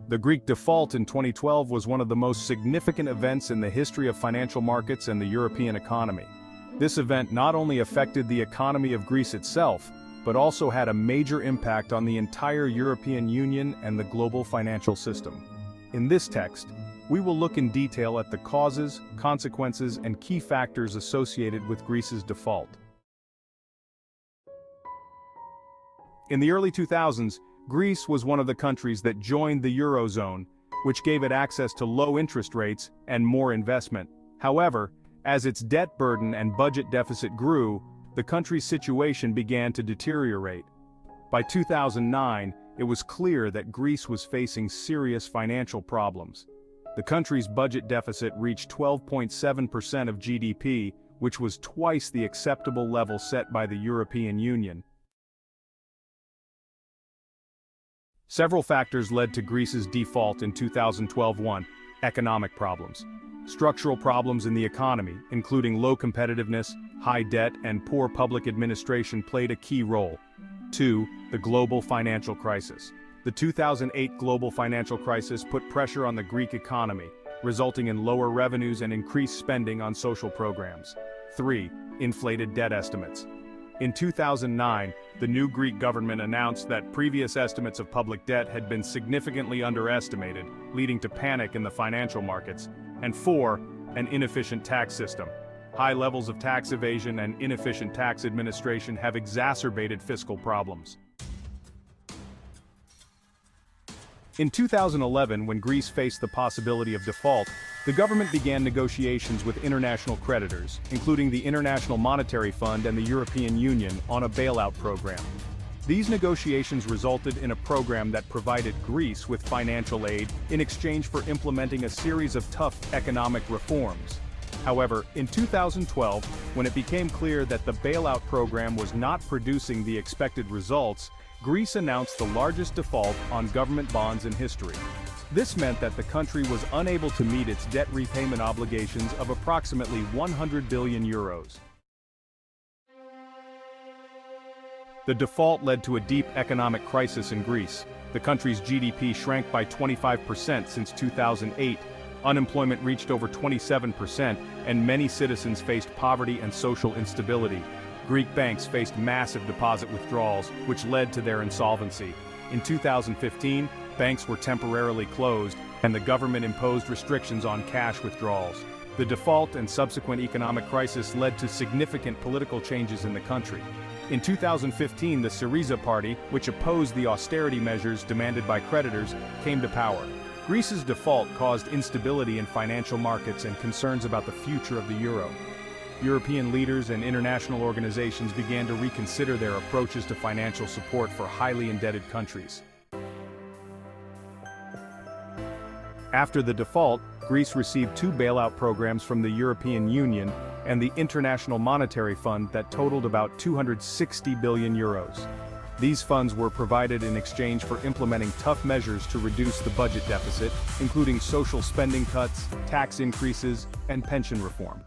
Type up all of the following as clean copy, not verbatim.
The Greek default in 2012 was one of the most significant events in the history of financial markets and the European economy. This event not only affected the economy of Greece itself, but also had a major impact on the entire European Union and the global financial system. In this text, we will look in detail at the causes, consequences, and key factors associated with Greece's default. In the early 2000s, Greece was one of the countries that joined the Eurozone, which gave it access to low interest rates and more investment. However, as its debt burden and budget deficit grew, the country's situation began to deteriorate. By 2009, it was clear that Greece was facing serious financial problems. The country's budget deficit reached 12.7% of GDP, which was twice the acceptable level set by the European Union. Several factors led to Greece's default in 2012. 1. Economic problems. Structural problems in the economy, including low competitiveness, high debt, and poor public administration played a key role. 2. The global financial crisis. The 2008 global financial crisis put pressure on the Greek economy, resulting in lower revenues and increased spending on social programs. 3. Inflated debt estimates. In 2009, the new Greek government announced that previous estimates of public debt had been significantly underestimated, leading to panic in the financial markets. And 4. An inefficient tax system. High levels of tax evasion and inefficient tax administration have exacerbated fiscal problems. In 2011, when Greece faced the possibility of default, the government began negotiations with international creditors, including the International Monetary Fund and the European Union, on a bailout program. These negotiations resulted in a program that provided Greece with financial aid in exchange for implementing a series of tough economic reforms. However, in 2012, when it became clear that the bailout program was not producing the expected results, Greece announced the largest default on government bonds in history. This meant that the country was unable to meet its debt repayment obligations of approximately 100 billion euros. The default led to a deep economic crisis in Greece. The country's GDP shrank by 25% since 2008, unemployment reached over 27%, and many citizens faced poverty and social instability. Greek banks faced massive deposit withdrawals, which led to their insolvency. In 2015, banks were temporarily closed, and the government imposed restrictions on cash withdrawals. The default and subsequent economic crisis led to significant political changes in the country. In 2015, the Syriza party, which opposed the austerity measures demanded by creditors, came to power. Greece's default caused instability in financial markets and concerns about the future of the euro. European leaders and international organizations began to reconsider their approaches to financial support for highly indebted countries. After the default, Greece received 2 bailout programs from the European Union and the International Monetary Fund that totaled about 260 billion euros. These funds were provided in exchange for implementing tough measures to reduce the budget deficit, including social spending cuts, tax increases, and pension reform.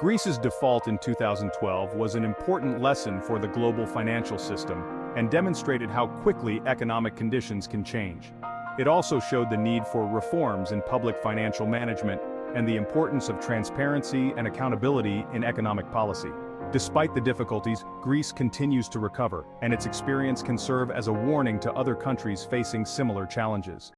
Greece's default in 2012 was an important lesson for the global financial system and demonstrated how quickly economic conditions can change. It also showed the need for reforms in public financial management and the importance of transparency and accountability in economic policy. Despite the difficulties, Greece continues to recover, and its experience can serve as a warning to other countries facing similar challenges.